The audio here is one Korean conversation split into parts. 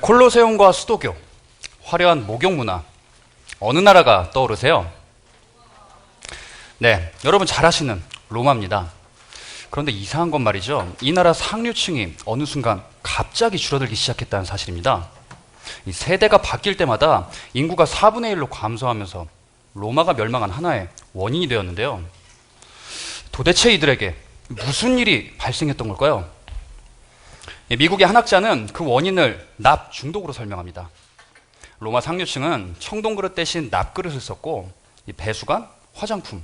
콜로세움과 수도교, 화려한 목욕 문화, 어느 나라가 떠오르세요? 네, 여러분 잘 아시는 로마입니다. 그런데 이상한 건 말이죠. 이 나라 상류층이 어느 순간 갑자기 줄어들기 시작했다는 사실입니다. 이 세대가 바뀔 때마다 인구가 4분의 1로 감소하면서 로마가 멸망한 하나의 원인이 되었는데요. 도대체 이들에게 무슨 일이 발생했던 걸까요? 미국의 한 학자는 그 원인을 납 중독으로 설명합니다. 로마 상류층은 청동그릇 대신 납그릇을 썼고 배수관, 화장품,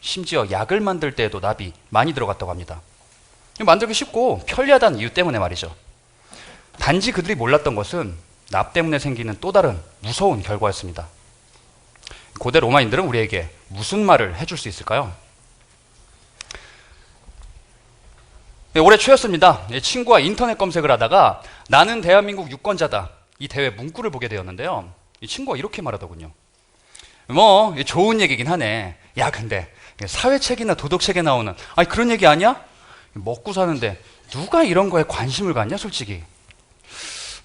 심지어 약을 만들 때에도 납이 많이 들어갔다고 합니다. 만들기 쉽고 편리하다는 이유 때문에 말이죠. 단지 그들이 몰랐던 것은 납 때문에 생기는 또 다른 무서운 결과였습니다. 고대 로마인들은 우리에게 무슨 말을 해줄 수 있을까요? 네, 올해 초였습니다. 친구와 인터넷 검색을 하다가 나는 대한민국 유권자다, 이 대회 문구를 보게 되었는데요. 이 친구가 이렇게 말하더군요. 뭐 좋은 얘기긴 하네. 야, 근데 사회책이나 도덕책에 나오는 그런 얘기 아니야? 먹고 사는데 누가 이런 거에 관심을 갖냐, 솔직히.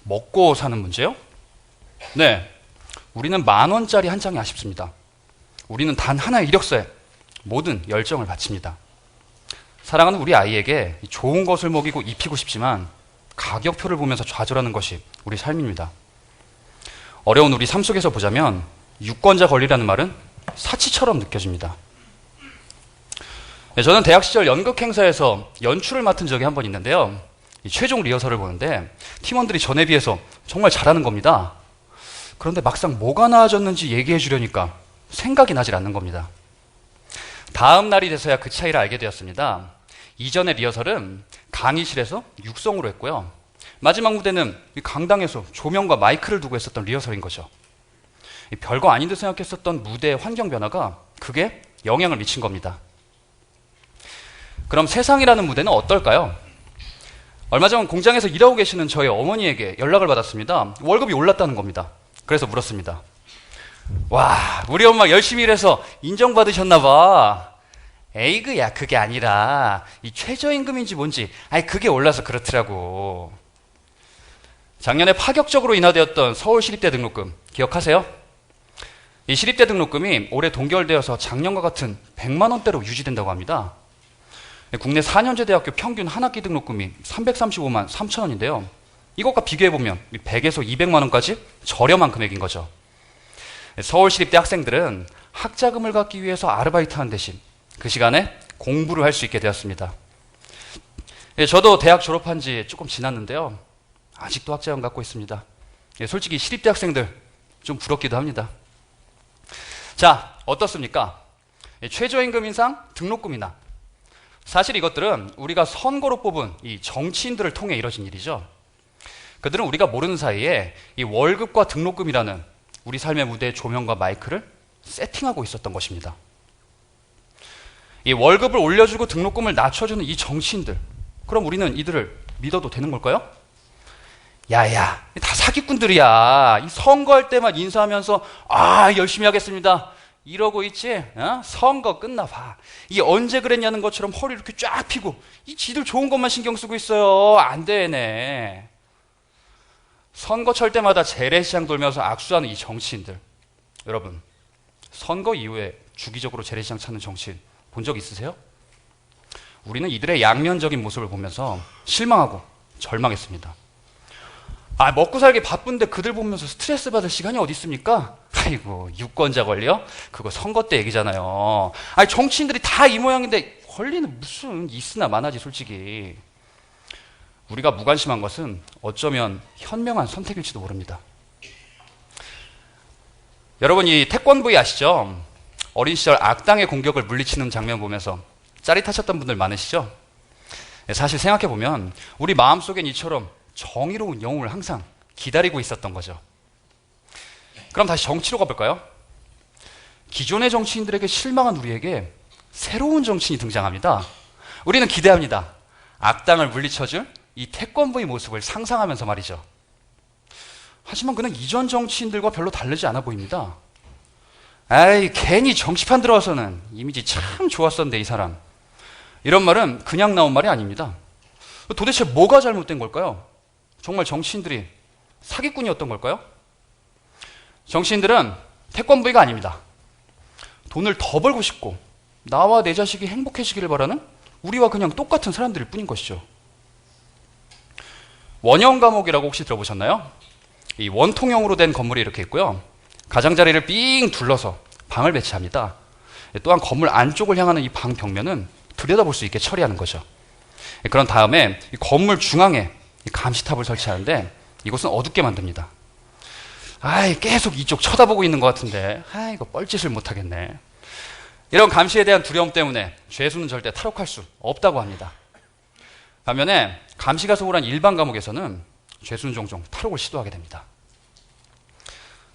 먹고 사는 문제요? 네, 우리는 10,000원짜리 한 장이 아쉽습니다. 우리는 단 하나의 이력서에 모든 열정을 바칩니다. 사랑하는 우리 아이에게 좋은 것을 먹이고 입히고 싶지만 가격표를 보면서 좌절하는 것이 우리 삶입니다. 어려운 우리 삶 속에서 보자면 유권자 권리라는 말은 사치처럼 느껴집니다. 네, 저는 대학 시절 연극 행사에서 연출을 맡은 적이 한 번 있는데요. 최종 리허설을 보는데 팀원들이 전에 비해서 정말 잘하는 겁니다. 그런데 막상 뭐가 나아졌는지 얘기해 주려니까 생각이 나질 않는 겁니다. 다음 날이 돼서야 그 차이를 알게 되었습니다. 이전의 리허설은 강의실에서 육성으로 했고요. 마지막 무대는 강당에서 조명과 마이크를 두고 했었던 리허설인 거죠. 별거 아닌 듯 생각했었던 무대의 환경 변화가 그게 영향을 미친 겁니다. 그럼 세상이라는 무대는 어떨까요? 얼마 전 공장에서 일하고 계시는 저희 어머니에게 연락을 받았습니다. 월급이 올랐다는 겁니다. 그래서 물었습니다. 와, 우리 엄마 열심히 일해서 인정받으셨나 봐. 에이그야, 그게 아니라 이 최저임금인지 뭔지 그게 올라서 그렇더라고. 작년에 파격적으로 인하되었던 서울시립대 등록금 기억하세요? 이 시립대 등록금이 올해 동결되어서 작년과 같은 100만 원대로 유지된다고 합니다. 국내 4년제 대학교 평균 한 학기 등록금이 335만 3천 원인데요. 이것과 비교해보면 100에서 200만 원까지 저렴한 금액인 거죠. 서울시립대 학생들은 학자금을 갖기 위해서 아르바이트하는 대신 그 시간에 공부를 할 수 있게 되었습니다. 저도 대학 졸업한 지 조금 지났는데요. 아직도 학자금 갖고 있습니다. 솔직히 시립대 학생들 좀 부럽기도 합니다. 자, 어떻습니까? 최저임금 인상, 등록금 인하. 사실 이것들은 우리가 선거로 뽑은 이 정치인들을 통해 이뤄진 일이죠. 그들은 우리가 모르는 사이에 이 월급과 등록금이라는 우리 삶의 무대의 조명과 마이크를 세팅하고 있었던 것입니다. 이 월급을 올려주고 등록금을 낮춰주는 이 정치인들, 그럼 우리는 이들을 믿어도 되는 걸까요? 야야, 다 사기꾼들이야. 이 선거할 때만 인사하면서 열심히 하겠습니다 이러고 있지. 선거 끝나봐, 이게 언제 그랬냐는 것처럼 허리 이렇게 쫙 펴고 이 지들 좋은 것만 신경 쓰고 있어요. 안 되네. 선거철 때마다 재래시장 돌면서 악수하는 이 정치인들, 여러분 선거 이후에 주기적으로 재래시장 찾는 정치인 본 적 있으세요? 우리는 이들의 양면적인 모습을 보면서 실망하고 절망했습니다. 먹고 살기 바쁜데 그들 보면서 스트레스 받을 시간이 어디 있습니까? 아이고, 유권자 권리요? 그거 선거 때 얘기잖아요. 정치인들이 다 이 모양인데 권리는 무슨 있으나 마나지, 솔직히. 우리가 무관심한 것은 어쩌면 현명한 선택일지도 모릅니다. 여러분, 이 태권브이 아시죠? 어린 시절 악당의 공격을 물리치는 장면 보면서 짜릿하셨던 분들 많으시죠? 사실 생각해보면 우리 마음속엔 이처럼 정의로운 영웅을 항상 기다리고 있었던 거죠. 그럼 다시 정치로 가볼까요? 기존의 정치인들에게 실망한 우리에게 새로운 정치인이 등장합니다. 우리는 기대합니다. 악당을 물리쳐줄 이 태권브이 모습을 상상하면서 말이죠. 하지만 그는 이전 정치인들과 별로 다르지 않아 보입니다. 괜히 정치판 들어와서는 이미지 참 좋았었는데 이 사람. 이런 말은 그냥 나온 말이 아닙니다. 도대체 뭐가 잘못된 걸까요? 정말 정치인들이 사기꾼이었던 걸까요? 정치인들은 태권브이가 아닙니다. 돈을 더 벌고 싶고 나와 내 자식이 행복해지기를 바라는 우리와 그냥 똑같은 사람들일 뿐인 것이죠. 원형 감옥이라고 혹시 들어보셨나요? 이 원통형으로 된 건물이 이렇게 있고요. 가장자리를 삥 둘러서 방을 배치합니다. 또한 건물 안쪽을 향하는 이 방 벽면은 들여다볼 수 있게 처리하는 거죠. 그런 다음에 이 건물 중앙에 이 감시탑을 설치하는데 이곳은 어둡게 만듭니다. 계속 이쪽 쳐다보고 있는 것 같은데 이거 뻘짓을 못하겠네. 이런 감시에 대한 두려움 때문에 죄수는 절대 탈옥할 수 없다고 합니다. 반면에 감시가 소홀한 일반 감옥에서는 죄수는 종종 탈옥을 시도하게 됩니다.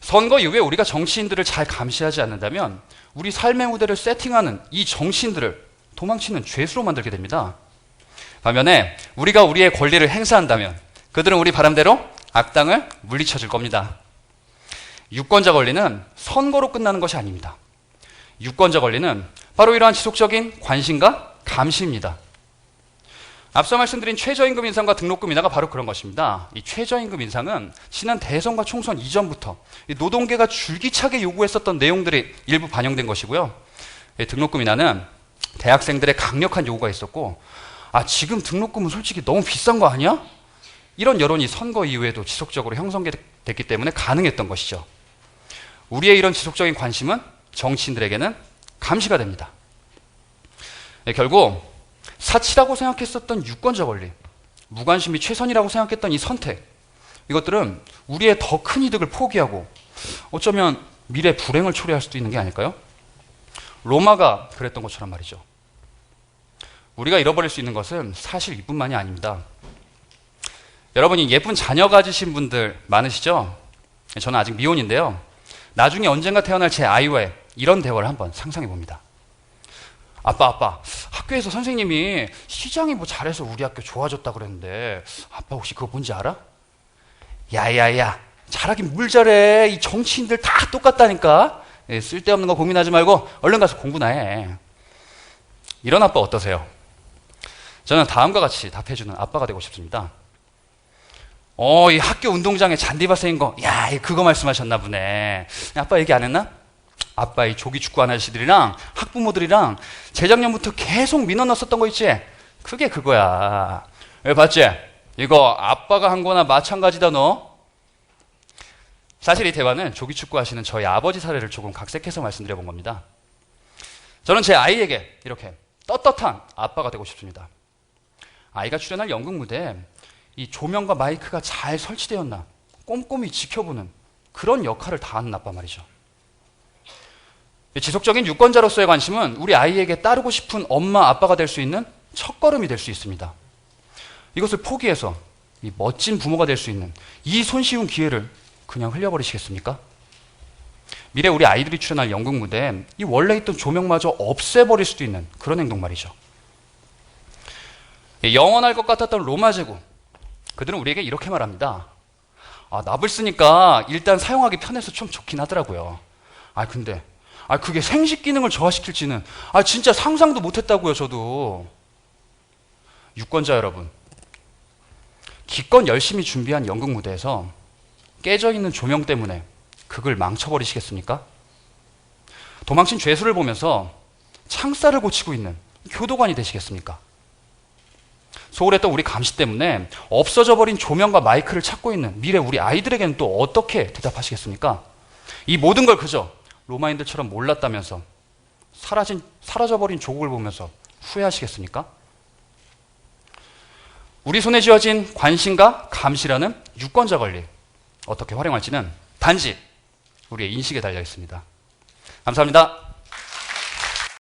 선거 이후에 우리가 정치인들을 잘 감시하지 않는다면 우리 삶의 무대를 세팅하는 이 정치인들을 도망치는 죄수로 만들게 됩니다. 반면에 우리가 우리의 권리를 행사한다면 그들은 우리 바람대로 악당을 물리쳐 줄 겁니다. 유권자 권리는 선거로 끝나는 것이 아닙니다. 유권자 권리는 바로 이러한 지속적인 관심과 감시입니다. 앞서 말씀드린 최저임금 인상과 등록금 인하가 바로 그런 것입니다. 이 최저임금 인상은 지난 대선과 총선 이전부터 노동계가 줄기차게 요구했었던 내용들이 일부 반영된 것이고요. 등록금 인하는 대학생들의 강력한 요구가 있었고 지금 등록금은 솔직히 너무 비싼 거 아니야? 이런 여론이 선거 이후에도 지속적으로 형성됐기 때문에 가능했던 것이죠. 우리의 이런 지속적인 관심은 정치인들에게는 감시가 됩니다. 결국 사치라고 생각했었던 유권자 권리, 무관심이 최선이라고 생각했던 이 선택, 이것들은 우리의 더 큰 이득을 포기하고 어쩌면 미래 불행을 초래할 수도 있는 게 아닐까요? 로마가 그랬던 것처럼 말이죠. 우리가 잃어버릴 수 있는 것은 사실 이뿐만이 아닙니다. 여러분이 예쁜 자녀 가지신 분들 많으시죠? 저는 아직 미혼인데요. 나중에 언젠가 태어날 제 아이와의 이런 대화를 한번 상상해 봅니다. 아빠, 학교에서 선생님이 시장이 잘해서 우리 학교 좋아졌다 그랬는데 아빠 혹시 그거 뭔지 알아? 야야야, 잘하긴 뭘 잘해. 이 정치인들 다 똑같다니까. 쓸데없는 거 고민하지 말고 얼른 가서 공부나 해. 이런 아빠 어떠세요? 저는 다음과 같이 답해주는 아빠가 되고 싶습니다. 이 학교 운동장에 잔디밭 생긴 거, 그거 말씀하셨나 보네. 아빠 얘기 안 했나? 아빠 이 조기 축구 아저씨들이랑 학부모들이랑 재작년부터 계속 민원 넣었었던 거 있지? 그게 그거야. 왜 봤지? 이거 아빠가 한 거나 마찬가지다 너. 사실 이 대화는 조기 축구 하시는 저희 아버지 사례를 조금 각색해서 말씀드려 본 겁니다. 저는 제 아이에게 이렇게 떳떳한 아빠가 되고 싶습니다. 아이가 출연할 연극 무대에 이 조명과 마이크가 잘 설치되었나 꼼꼼히 지켜보는 그런 역할을 다하는 아빠 말이죠. 지속적인 유권자로서의 관심은 우리 아이에게 따르고 싶은 엄마, 아빠가 될 수 있는 첫걸음이 될 수 있습니다. 이것을 포기해서 이 멋진 부모가 될 수 있는 이 손쉬운 기회를 그냥 흘려버리시겠습니까? 미래 우리 아이들이 출연할 연극 무대에 이 원래 있던 조명마저 없애버릴 수도 있는 그런 행동 말이죠. 영원할 것 같았던 로마 제국, 그들은 우리에게 이렇게 말합니다. 납을 쓰니까 일단 사용하기 편해서 좀 좋긴 하더라고요. 근데 그게 생식 기능을 저하시킬지는 진짜 상상도 못했다고요. 저도. 유권자 여러분, 기껏 열심히 준비한 연극 무대에서 깨져있는 조명 때문에 극을 망쳐버리시겠습니까? 도망친 죄수를 보면서 창살을 고치고 있는 교도관이 되시겠습니까? 소홀했던 우리 감시 때문에 없어져 버린 조명과 마이크를 찾고 있는 미래 우리 아이들에게는 또 어떻게 대답하시겠습니까? 이 모든 걸 그저 로마인들처럼 몰랐다면서 사라져버린 조국을 보면서 후회하시겠습니까? 우리 손에 쥐어진 관심과 감시라는 유권자 권리, 어떻게 활용할지는 단지 우리의 인식에 달려 있습니다. 감사합니다.